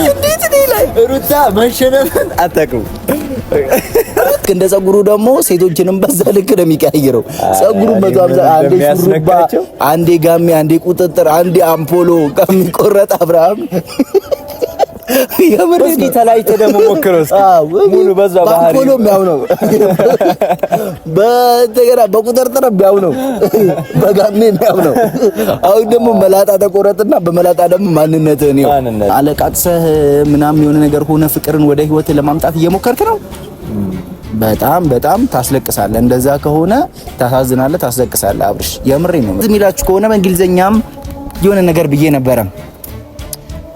እንዴት ላይ ሩታ መሸነፍን አታውቅም። እንደ ጸጉሩ ደግሞ ሴቶችንም በዛ ልክ ነው የሚቀያየረው። ጸጉሩ 150 አንዴ ሹሩባ፣ አንዴ ጋሚ፣ አንዴ ቁጥጥር፣ አንዴ አምፖሎ ከሚቆረጥ አብርሃም እስኪ ተላይተህ ደግሞ ሞክረው እስኪ ሙሉ በዛ ባህሪ አምፖሎ የሚያው ነው። በተገራ በቁጥጥር የሚያው ነው። በጋሚ የሚያው ነው። አሁን ደግሞ መላጣ ተቆረጥና በመላጣ ደግሞ ማንነትህን ነው አለቃቅሰህ ምናምን የሆነ ነገር ሆነ ፍቅርን ወደ ህይወት ለማምጣት እየሞከርክ ነው። በጣም ታስለቅሳለህ። እንደዛ ከሆነ ታሳዝናለህ፣ ታስለቅሳለህ። አብርሽ የምሬን ነው። ዝም ይላችሁ ከሆነ በእንግሊዘኛም የሆነ ነገር ብዬ ነበረ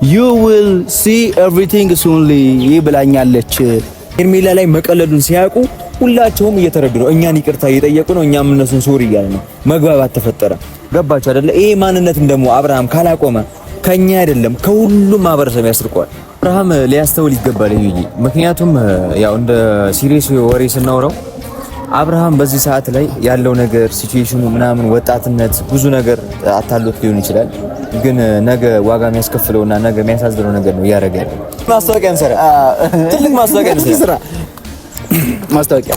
you will see everything soonly ይብላኛለች። ሄርሜላ ላይ መቀለዱን ሲያውቁ ሁላቸውም እየተረዱ ነው። እኛን ይቅርታ እየጠየቁ ነው። እኛም እነሱን ሶሪ እያለ ነው። መግባባት ተፈጠረ። ገባችሁ አይደለ? ይሄ ማንነትን ደግሞ አብርሃም ካላቆመ ከኛ አይደለም ከሁሉም ማህበረሰብ ያስርቀዋል። አብርሃም ሊያስተውል ይገባል ይሄ። ምክንያቱም ያው እንደ ሲሪየስ ወሬ ስናወራው አብርሃም በዚህ ሰዓት ላይ ያለው ነገር ሲቹዌሽኑ ምናምን ወጣትነት ብዙ ነገር አታሎት ሊሆን ይችላል። ግን ነገ ዋጋ የሚያስከፍለውና ነገ የሚያሳዝነው ነገር ነው እያደረገ ያለው። ማስታወቂያ እንሰራ፣ ትልቅ ማስታወቂያ እንሰራ። ማስታወቂያ።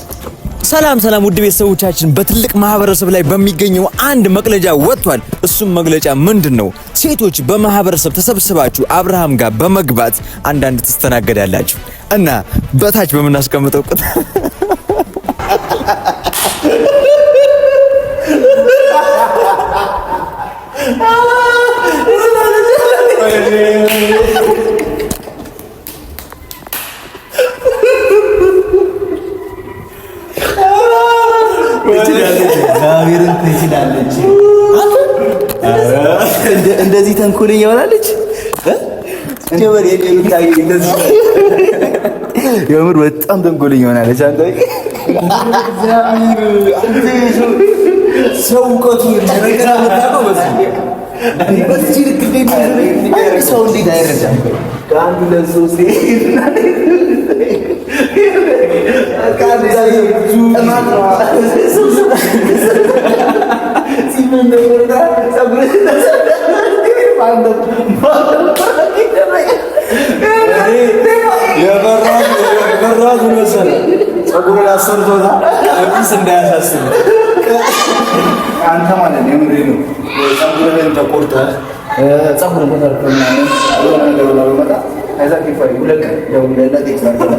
ሰላም ውድ ቤተሰቦቻችን፣ በትልቅ ማህበረሰብ ላይ በሚገኘው አንድ መግለጫ ወጥቷል። እሱም መግለጫ ምንድነው? ሴቶች በማህበረሰብ ተሰብስባችሁ አብርሃም ጋር በመግባት አንዳንድ ትስተናገዳላችሁ እና በታች በመናስቀምጠው ቁጥር እንደዚህ ተንኮለኛ ሆናለች። የምር በጣም ተንኮለኛ ሆናለች። አንተ ሰው እውቀቱ ነው በዚህ ልክ ሰው እንዴት አይረዳም? ከአንዱ ለሶስት የበራቱ መሰለህ ጸጉሩን አሰርቶታ እዚህ እንዳያሳስብ አንተ ማለት ነው። የምሬ ነው። ጸጉሩን ተቆርጠህ ጸጉሩን ተሰርቶና የሆነ ነገር ነው መጣ አይዛ ከፋይ ሁለት ደውለና ተይሳለህ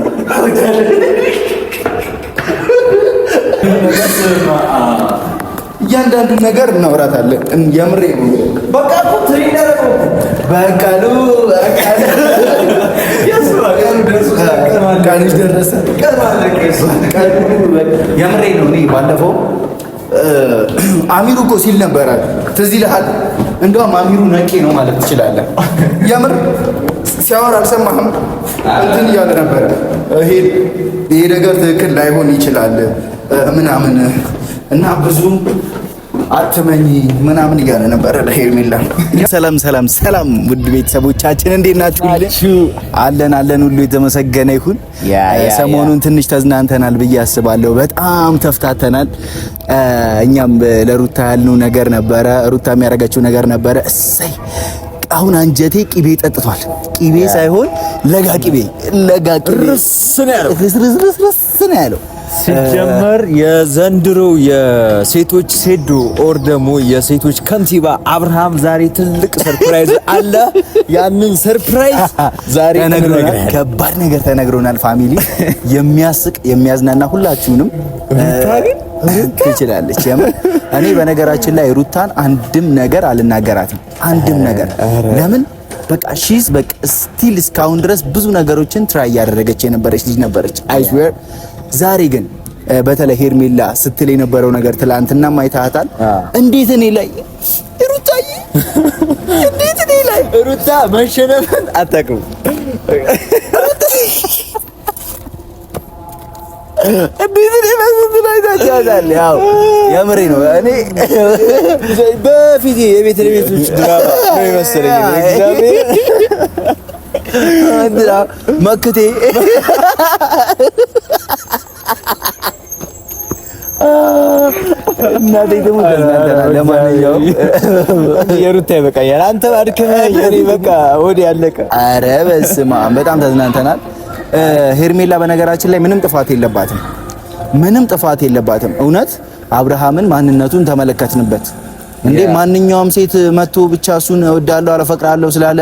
እያንዳንዱ ነገር እናወራታለን። የምሬ ነው። በቃ እኮ ትሪደር ነው። በቃሉ ቀንሽ ደረሰ። የምሬ ነው። እኔ ባለፈው አሚሩ እኮ ሲል ነበረ፣ ትዝ ይልሃል? እንደውም አሚሩ ነቄ ነው ማለት ትችላለህ። የምር ሲያወራ አልሰማህም? እንትን እያለ ነበረ፣ ይሄ ነገር ትክክል ላይሆን ይችላል ምናምን እና ብዙ አትመኝ ምናምን እያለ ነበረ ለሄርሜላ። ሰላም ውድ ቤተሰቦቻችን እንዴት ናችሁ? አለን ሁሉ የተመሰገነ ይሁን። ሰሞኑን ትንሽ ተዝናንተናል ብዬ አስባለሁ። በጣም ተፍታተናል። እኛም ለሩታ ያልነው ነገር ነበረ፣ ሩታ የሚያደርጋቸው ነገር ነበረ። እሰይ አሁን አንጀቴ ቅቤ ጠጥቷል። ቅቤ ሳይሆን ለጋ ቅቤ ርስ ነው ያለው። ሲጀመር የዘንድሮ የሴቶች ሴዶ ኦር ደግሞ የሴቶች ከንቲባ አብርሃም ዛሬ ትልቅ ሰርፕራይዝ አለ። ያንን ሰርፕራይዝ ዛሬ ከባድ ነገር ተነግሮናል። ፋሚሊ የሚያስቅ የሚያዝናና ሁላችሁንም ትችላለች። እኔ በነገራችን ላይ ሩታን አንድም ነገር አልናገራትም። አንድም ነገር ለምን በቃ ሺዝ በቃ ስቲል እስካሁን ድረስ ብዙ ነገሮችን ትራይ ያደረገች የነበረች ልጅ ነበረች። አይ ስዌር ዛሬ ግን በተለይ ሄርሜላ ስትል የነበረው ነገር ትላንትና ማይታታል። እንዴት እኔ ላይ ሩታዬ፣ እንዴት እኔ ላይ ሩታ መሸነፍን አታውቅም። እንዴት እኔ መስሎኝ አይታቻታል። ያው የምሬ ነው። እኔ በፊት የቤት ለቤቶች ድራማ ነው የመሰለኝ። እግዚአብሔር መክቴ እናቴ ደግሞ ተዝናንተናል። ለማንኛውም የሩታ ይበቃኛል። አንተ አድክመህ የኔ በቃ ወዲ ያለቀ። ኧረ በስመ አብ በጣም ተዝናንተናል። ሄርሜላ በነገራችን ላይ ምንም ጥፋት የለባትም። እውነት አብርሃምን ማንነቱን ተመለከትንበት እንዴ። ማንኛውም ሴት መጥቶ ብቻ እሱን እወዳለሁ አፈቅራለሁ ስላለ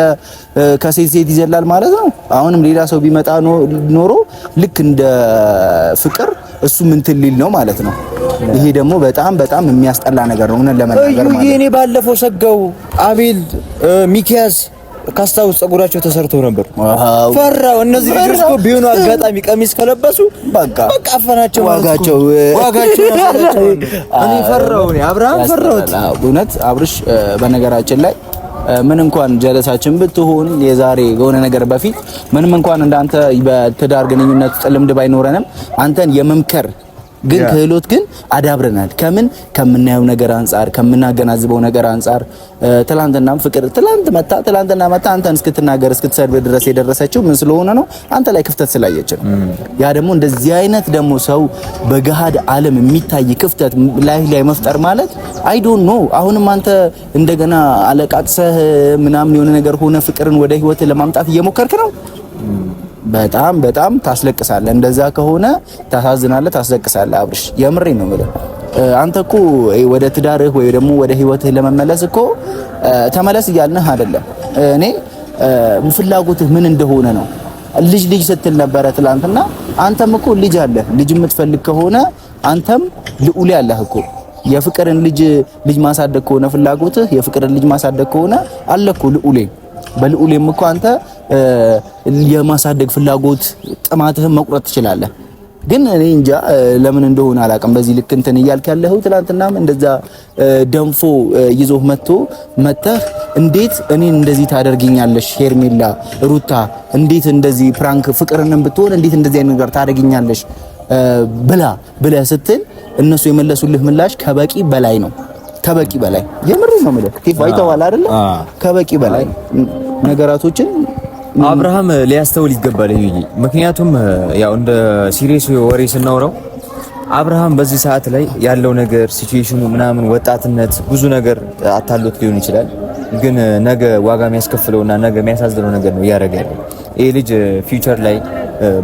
ከሴት ይዘላል ማለት ነው። አሁንም ሌላ ሰው ቢመጣ ኖሮ ልክ እንደ ፍቅር እሱ ምን ትልል ነው ማለት ነው። ይሄ ደግሞ በጣም የሚያስጠላ ነገር ነው እውነት ለመናገር ማለት ነው። እኔ ባለፈው ሰጋው አቤል ሚኪያስ ካስታውስ ፀጉራቸው ተሰርተው ነበር። ፈራው። እነዚህ ልጆች እኮ ቢሆኑ አጋጣሚ ቀሚስ ከለበሱ በቃ አፈናቸው ዋጋቸው እኔ ፈራው። እኔ አብርሃም ፈራሁት እውነት። አብርሽ በነገራችን ላይ ምን እንኳን ጀለሳችን ብትሆን የዛሬ የሆነ ነገር በፊት ምንም እንኳን እንዳንተ በትዳር ግንኙነት ልምድ ባይኖረንም አንተን የመምከር ግን ክህሎት ግን አዳብረናል። ከምናየው ነገር አንፃር ከምናገናዝበው ነገር አንፃር ትላንትናም ፍቅር ትላንትና መጣ አንተን እስክትናገር እስክትሰድብ ድረስ የደረሰችው ምን ስለሆነ ነው? አንተ ላይ ክፍተት ስላየች ነው። ያ ደግሞ እንደዚህ አይነት ደግሞ ሰው በገሃድ ዓለም የሚታይ ክፍተት ላይ መፍጠር ማለት አይ ዶንት ኖ። አሁንም አንተ እንደገና አለቃቅሰህ ምናምን የሆነ ነገር ሆነ ፍቅርን ወደ ህይወት ለማምጣት እየሞከርክ ነው። በጣም ታስለቅሳለህ። እንደዛ ከሆነ ታሳዝናለህ፣ ታስለቅሳለህ። አብርሽ የምሬን ነው የምልህ። አንተ እኮ ወደ ትዳርህ ወይ ደግሞ ወደ ህይወትህ ለመመለስ እኮ ተመለስ እያልንህ አይደለም። እኔ ፍላጎትህ ምን እንደሆነ ነው። ልጅ ስትል ነበረ ትላንትና። አንተም እኮ ልጅ አለህ። ልጅ የምትፈልግ ከሆነ አንተም ልዑል ያለህ እኮ የፍቅርን ልጅ ማሳደግ ከሆነ ፍላጎትህ የፍቅርን ልጅ ማሳደግ ከሆነ አለ እኮ ልዑሌ። በልዑሌም እኮ አንተ የማሳደግ ፍላጎት ጥማትህን መቁረጥ ትችላለህ። ግን እኔ እንጃ ለምን እንደሆነ አላውቅም። በዚህ ልክ እንትን እያልክ ያለኸው ትናንትናም እንደዛ ደንፎ ይዞህ መተህ እንዴት እኔን እንደዚህ ታደርጊኛለሽ ሄርሜላ ሩታ እንዴት እንደዚህ ፕራንክ ፍቅርንም ብትሆን እንዴት እንደዚህ አይነት ነገር ታደርጊኛለሽ ብለህ ስትል እነሱ የመለሱልህ ምላሽ ከበቂ በላይ ነው። ከበቂ በላይ የምር ነው ማለት አይተዋል አይደል? ከበቂ በላይ ነገራቶችን አብርሃም ሊያስተውል ይገባል። ምክንያቱም ያው እንደ ሲሪየስ ወሬ ስናወራው አብርሃም በዚህ ሰዓት ላይ ያለው ነገር ሲቹዌሽኑ ምናምን ወጣትነት ብዙ ነገር አታሎት ሊሆን ይችላል። ግን ነገ ዋጋ የሚያስከፍለውና ነገ የሚያሳዝነው ነገር ነው እያደረገ ያለው። ይሄ ልጅ ፊውቸር ላይ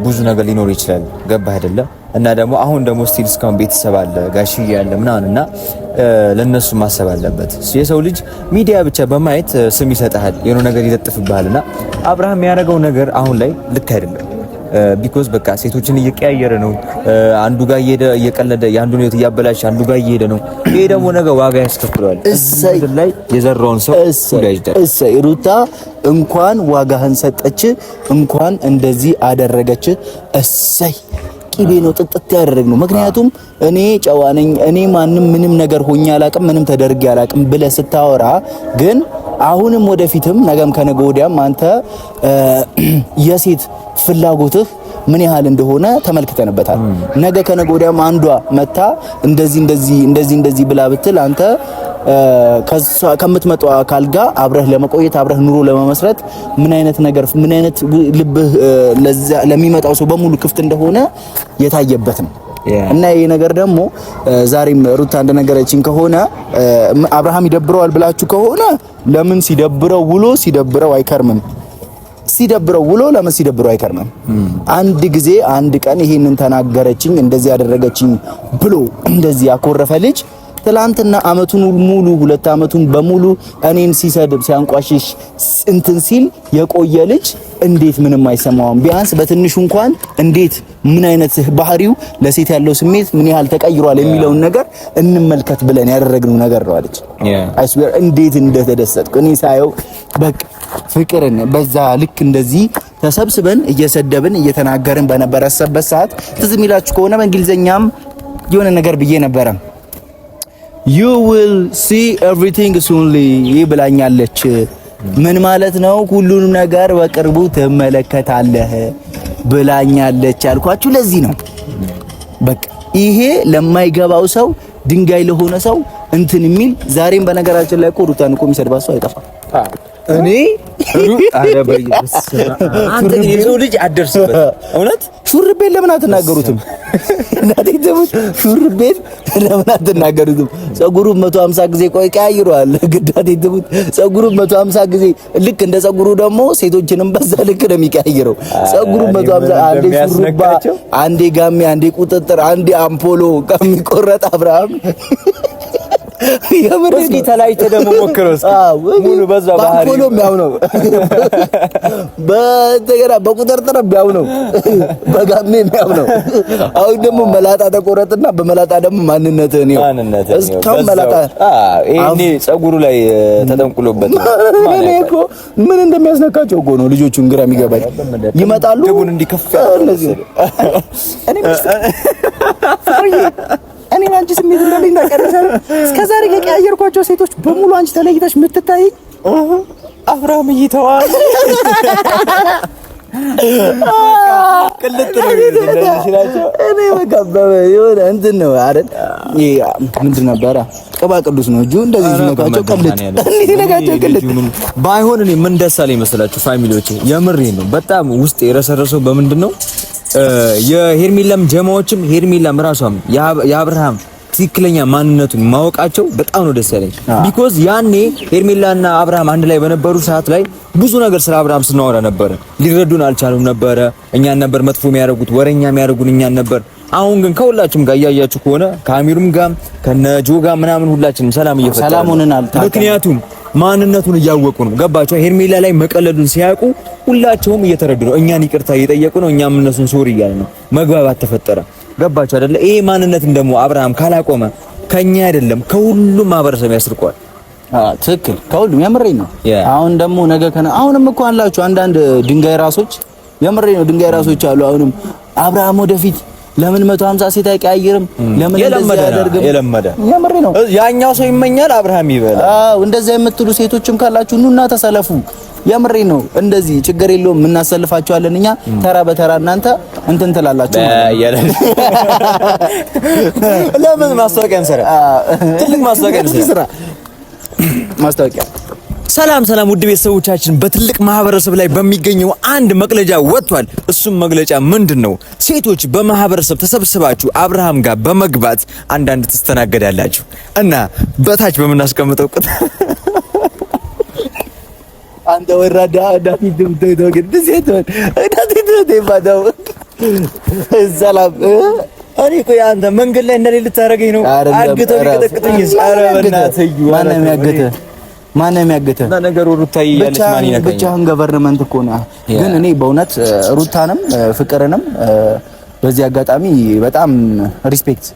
ብዙ ነገር ሊኖር ይችላል። ገባህ አይደለ? እና ደግሞ አሁን ደግሞ ስቲል እስካሁን ቤተሰብ አለ ጋሽዬ ያለ ምናምንና ለነሱ ማሰብ አለበት። የሰው ልጅ ሚዲያ ብቻ በማየት ስም ይሰጣል፣ የሆነ ነገር ይለጥፍብሃልና አብርሃም ያደረገው ነገር አሁን ላይ ልክ አይደለም። ቢኮዝ በቃ ሴቶችን እየቀያየረ ነው። አንዱ ጋር እየሄደ እየቀለደ የአንዱን ህይወት እያበላሽ አንዱ ጋር እየሄደ ነው። ይሄ ደግሞ ነገ ዋጋ ያስከፍለዋል። እሰይ ላይ የዘራውን ሰው እሰይ ሩታ እንኳን ዋጋህን ሰጠች፣ እንኳን እንደዚህ አደረገች። እሰይ ቂቤ ነው ጥጥት ያደረግነው። ምክንያቱም እኔ ጨዋ ነኝ፣ እኔ ማንም ምንም ነገር ሆኜ አላቅም፣ ምንም ተደርጌ አላቅም ብለህ ስታወራ ግን አሁንም ወደፊትም ነገም ከነገ ወዲያም አንተ የሴት ፍላጎትህ ምን ያህል እንደሆነ ተመልክተንበታል። ነገ ከነገ ወዲያም አንዷ መታ እንደዚህ ብላ ብትል አንተ ከምትመጣው አካል ጋር አብረህ ለመቆየት አብረህ ኑሮ ለመመስረት ምን አይነት ልብህ ለሚመጣው ሰው በሙሉ ክፍት እንደሆነ የታየበት ነው። እና ይሄ ነገር ደግሞ ዛሬም ሩታ እንደነገረችኝ ከሆነ አብርሃም ይደብረዋል ብላችሁ ከሆነ ለምን ሲደብረው ውሎ አይከርምም? ለምን ሲደብረው አይከርምም? አንድ ጊዜ አንድ ቀን ይሄንን ተናገረችኝ እንደዚህ ያደረገችኝ ብሎ እንደዚህ ያኮረፈ ልጅ ትላንትና አመቱን ሙሉ 2 አመቱን በሙሉ እኔን ሲሰድብ ሲያንቋሽሽ እንትን ሲል የቆየ ልጅ እንዴት ምንም አይሰማውም? ቢያንስ በትንሹ እንኳን እንዴት ምን አይነት ባህሪው ለሴት ያለው ስሜት ምን ያህል ተቀይሯል የሚለውን ነገር እንመልከት ብለን ያደረግነው ነገር ነው አለች። አይ ስዌር እንዴት እንደተደሰትኩ እኔ ሳየው በቃ ፍቅርን በዛ ልክ እንደዚህ ተሰብስበን እየሰደብን እየተናገርን በነበረበት ሰዓት ትዝ የሚላችሁ ከሆነ በእንግሊዘኛም የሆነ ነገር ብዬ ነበረ። You will see everything soonly ብላኛለች። ምን ማለት ነው? ሁሉንም ነገር በቅርቡ ትመለከታለህ ብላኛለች ያልኳችሁ ለዚህ ነው። በቃ ይሄ ለማይገባው ሰው ድንጋይ ለሆነ ሰው እንትን የሚል ዛሬም በነገራችን ላይ ሩታን እኮ የሚሰድባት ሰው አይጠፋም። እኔ አረ በይስ አንተ ግን የሰው ልጅ አደርስበት እውነት ሹርቤት ለምን አትናገሩትም? እናቴ ተሙት ሹርቤት ለምን አትናገሩትም? ፀጉሩን 150 ጊዜ ቆይ ቀያይሯል። ግዳቴ ተሙት ፀጉሩን 150 ጊዜ ልክ እንደ ፀጉሩ ደግሞ ሴቶችንም በዛ ልክ ነው የሚቀያይረው። ፀጉሩን 150 አንዴ ሹሩባ፣ አንዴ ጋሚ፣ አንዴ ቁጥጥር፣ አንዴ አምፖሎ ከሚቆረጥ አብርሃም እስኪ ተላይተህ ደግሞ ሞክረው እስኪ ሙሉ በዛ ባህሪ አምፖሎ የሚያው ነው። በተገራ በቁጥጥር የሚያው ነው። በጋሚ የሚያው ነው። አሁን ደግሞ መላጣ ተቆረጥና በመላጣ ደግሞ ማንነትህን ነው። እስካሁን መላጣ እኔ ፀጉሩ ላይ ተጠንቁሎበት እኔ እኮ ምን እንደሚያስነካቸው እኮ ነው ልጆቹን ግራ የሚገባኝ። ይመጣሉ ደቡን እንዲከፍ እኔ አንቺ ስሜት እንደሌለኝ ታውቂያለሽ። እስከዛሬ ከቀያየርኳቸው ሴቶች በሙሉ አንቺ ተለይተሽ የምትታይ አብርሃም ይተዋል። ቅልጥ ነው ይችላልሻቸው። እኔ በቃ የሆነ እንትን ነው አይደል? ምንድን ነበረ ቅባ ቅዱስ ነው እጁ እንደዚህ ሲነካቸው ቅልጥ ሲነካቸው ቅልጥ ባይሆን እኔ ምን ደስ አለኝ መሰላችሁ ፋሚሊዎቼ፣ የምሬን ነው። በጣም ውስጥ የረሰረሰው በምንድን ነው የሄርሜላም ጀማዎችም ሄርሜላም ራሷም የአብርሃም ትክክለኛ ማንነቱን ማወቃቸው በጣም ነው ደስ ያለኝ። ቢኮዝ ያኔ ሄርሜላና አብርሃም አንድ ላይ በነበሩ ሰዓት ላይ ብዙ ነገር ስለ አብርሃም ስናወራ ነበረ። ሊረዱን አልቻሉም ነበረ። እኛን ነበር መጥፎ የሚያደርጉት፣ ወረኛ የሚያደርጉን እኛን ነበር። አሁን ግን ከሁላችሁም ጋር እያያችሁ ከሆነ ከአሚሩም ጋር ከነጆ ጋር ምናምን ሁላችንም ሰላም እየፈጠርን ምክንያቱም ማንነቱን እያወቁ ነው። ገባቸው? ሄርሜላ ላይ መቀለዱን ሲያውቁ ሁላቸውም እየተረዱ ነው። እኛን ይቅርታ እየጠየቁ ነው። እኛም እነሱን ሶሪ እያለ ነው። መግባባት ተፈጠረ። ገባቸው አይደለ? ይሄ ማንነትን ደግሞ አብርሃም ካላቆመ ከኛ አይደለም ከሁሉም ማህበረሰብ ያስርቋል። ትክክል። ከሁሉም የምሬን ነው። አሁን ደግሞ ነገ አሁንም እኮ አላችሁ አንዳንድ ድንጋይ ራሶች፣ የምሬን ነው። ድንጋይ ራሶች አሉ። አሁንም አብርሃም ወደፊት ለምን 150 ሴት አይቀያየርም? ለምን እንደዚህ ያደርግም? የለመደ የምሬ ነው። ያኛው ሰው ይመኛል አብርሃም ይበላል። እንደዛ የምትሉ ሴቶችም ካላችሁ ኑና ተሰለፉ። የምሬ ነው። እንደዚህ ችግር የለውም እናሰልፋችኋለን። እኛ ተራ በተራ እናንተ እንትን ትላላችሁ። ለምን ማስታወቂያ እንሰራ? ትልቅ ማስታወቂያ እንሰራ። ማስታወቂያ ሰላም ውድ ቤተሰቦቻችን፣ በትልቅ ማህበረሰብ ላይ በሚገኘው አንድ መግለጫ ወጥቷል። እሱም መግለጫ ምንድነው? ሴቶች በማህበረሰብ ተሰብስባችሁ አብርሃም ጋር በመግባት አንዳንድ ትስተናገዳላችሁ እና በታች በምናስቀምጠው ቁጥር አንተ ወራዳ ዳፊት ግን ሴቶች ባዳው ሰላም እኔ ቆይ አንተ መንገድ ላይ እንደሌለ ልታረገኝ ነው? አግተው ሊቀጠቅጡኝ። ኧረ በእናትህ ማን የሚያገተ ነገሩ ሩታዬ ያለች ማን ይነካኝ? ብቻህን ገቨርንመንት እኮ ነው። ግን እኔ በእውነት ሩታንም ፍቅርንም በዚህ አጋጣሚ በጣም ሪስፔክት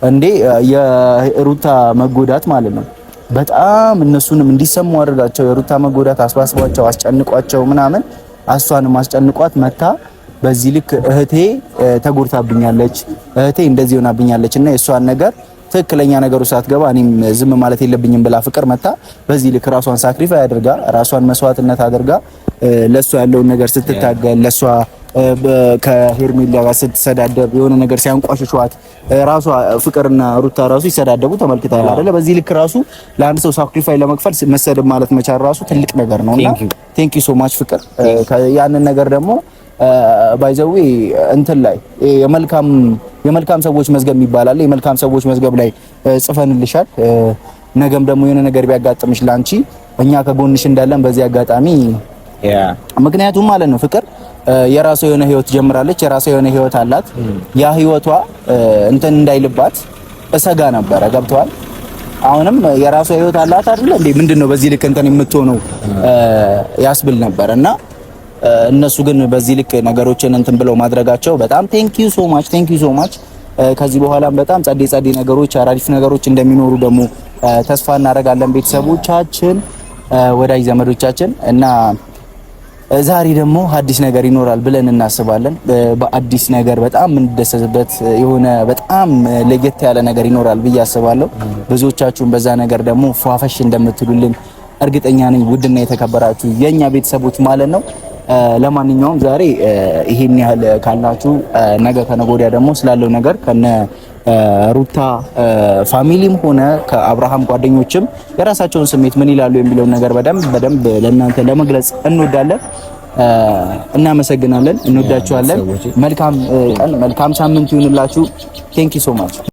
እንዴ የሩታ መጎዳት ማለት ነው። በጣም እነሱንም እንዲሰሙ አድርጋቸው። የሩታ መጎዳት አስባስቧቸው አስጨንቋቸው ምናምን እሷንም አስጨንቋት መታ በዚህ ልክ እህቴ ተጎድታብኛለች፣ እህቴ እንደዚህ ሆናብኛለች እና የእሷን ነገር ትክክለኛ ነገሩ ሳትገባ እኔም ዝም ማለት የለብኝም ብላ ፍቅር መታ በዚህ ልክ ራሷን ሳክሪፋይ አድርጋ ራሷን መስዋዕትነት አድርጋ ለሷ ያለውን ነገር ስትታገል ለሷ ከሄርሜላ ጋር ስትሰዳደብ የሆነ ነገር ሲያንቋሽሿት ራሷ ፍቅርና ሩታ ራሱ ይሰዳደቡ ተመልክታል አይደለ? በዚህ ልክ ራሱ ለአንድ ሰው ሳክሪፋይ ለመክፈል መሰደብ ማለት መቻል ራሱ ትልቅ ነገር ነውና ቴንክ ዩ ሶ ማች ፍቅር። ያንን ነገር ደግሞ ባይዘዌ እንትን ላይ የመልካም ሰዎች መዝገብ ይባላል። የመልካም ሰዎች መዝገብ ላይ ጽፈንልሻል። ነገም ደግሞ የሆነ ነገር ቢያጋጥምሽ ላንቺ እኛ ከጎንሽ እንዳለን በዚህ አጋጣሚ ምክንያቱም ማለት ነው ፍቅር የራሷ የሆነ ህይወት ጀምራለች። የራሷ የሆነ ህይወት አላት። ያ ህይወቷ እንትን እንዳይልባት እሰጋ ነበረ። ገብቷል? አሁንም የራሷ ህይወት አላት አይደል እንዴ? ምንድነው በዚህ ልክ እንትን የምትሆነው ያስብል ነበር እና እነሱ ግን በዚህ ልክ ነገሮችን እንትን ብለው ማድረጋቸው በጣም ቴንክ ዩ ሶ ማች። ከዚህ በኋላም በጣም ጸዴ ነገሮች አሪፍ ነገሮች እንደሚኖሩ ደግሞ ተስፋ እናደርጋለን ቤተሰቦቻችን፣ ወዳጅ ዘመዶቻችን እና ዛሬ ደግሞ አዲስ ነገር ይኖራል ብለን እናስባለን። በአዲስ ነገር በጣም የምንደሰትበት የሆነ በጣም ለየት ያለ ነገር ይኖራል ብዬ አስባለሁ። ብዙዎቻችሁም በዛ ነገር ደግሞ ፏፈሽ እንደምትሉልን እርግጠኛ ነኝ። ውድና የተከበራችሁ የኛ ቤተሰቦች ማለት ነው። ለማንኛውም ዛሬ ይሄን ያህል ካልናችሁ ነገ ከነገ ወዲያ ደግሞ ስላለው ነገር ከነ ሩታ ፋሚሊም ሆነ ከአብርሃም ጓደኞችም የራሳቸውን ስሜት ምን ይላሉ የሚለውን ነገር በደንብ ለእናንተ ለመግለጽ እንወዳለን። እናመሰግናለን። እንወዳችኋለን። መልካም ቀን፣ መልካም ሳምንት ይሁንላችሁ። ቴንክ ዩ ሶ ማች